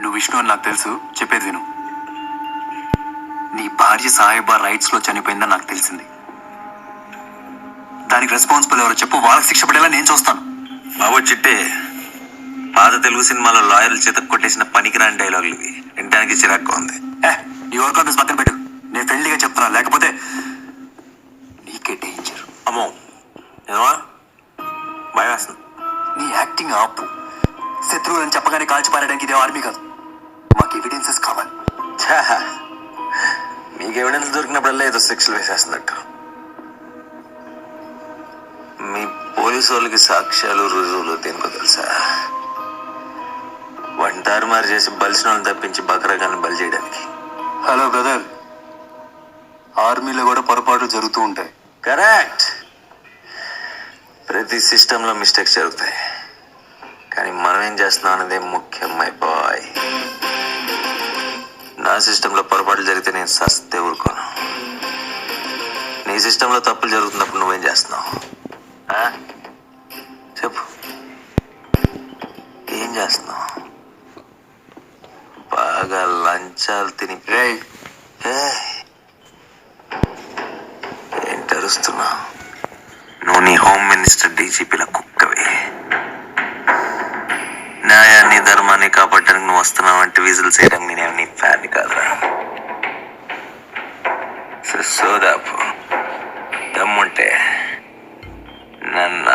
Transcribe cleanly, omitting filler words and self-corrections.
నువ్వు విష్ణు అని నాకు తెలుసు, చెప్పేది విను. నీ భార్య సాయిబా రైట్స్లో చనిపోయిందని నాకు తెలిసింది. దానికి రెస్పాన్సిబుల్ ఎవరో చెప్పు, వాళ్ళకి శిక్ష పడేలా నేను చూస్తాను. బాబు చిట్టే, పాత తెలుగు సినిమాలో లాయర్లు చేత కొట్టేసిన పనికిరాని డైలాగులు ఇవి. వినడానికి చిరాగ్గా ఉంది. నీ వర్క్ ఆఫీస్ పక్కన పెట్టు, నేను ఫ్రెండ్లీగా చెప్తున్నా, లేకపోతే నీకే డేంజర్. అమ్మో, ఏమా భయం వేస్తుంది. నీ యాక్టింగ్ ఆపు. శత్రువులని చెప్పగానే కాల్చిపారడానికి ఇదే ఆర్మీ కాదు, మాకు ఎవిడెన్సెస్ కావాలి. మీకు ఎవిడెన్స్ దొరికినప్పుడల్లా ఏదో శిక్షలు వేసేస్తున్నట్టు. మీ పోలీసు వాళ్ళకి సాక్ష్యాలు రుజువులు దేనికో తెలుసా? వంటారుమారు చేసి బలిసిన వాళ్ళని తప్పించి బకరగాన్ని బలి చేయడానికి. హలో బ్రదర్, ఆర్మీలో కూడా పొరపాట్లు జరుగుతూ ఉంటాయి. కరెక్ట్. ప్రతి సిస్టంలో మిస్టేక్స్ జరుగుతాయి, కానీ మనం ఏం చేస్తున్నాం అనేది ముఖ్యం మై బాయ్. నా సిస్టంలో పొరపాట్లు జరిగితే నేను సస్తే ఊరుకోను. నీ సిస్టంలో తప్పులు జరుగుతున్నప్పుడు నువ్వేం చేస్తున్నావు? చెప్పు, ఏం చేస్తున్నావు? బాగా లంచాలు తిని ఏంటి అరుస్తున్నావు? నువ్వు నీ హోమ్ మినిస్టర్ డీజీపీల కుక్కవే. న్యాయాన్ని ధర్మాన్ని కాపాడడానికి నువ్వు వస్తున్నావు అంటే విజిల్స్ చేయడానికి నేనేమి నీ ఫ్యాన్ కాదురా. సోదాపు దమ్ముంటే నన్ను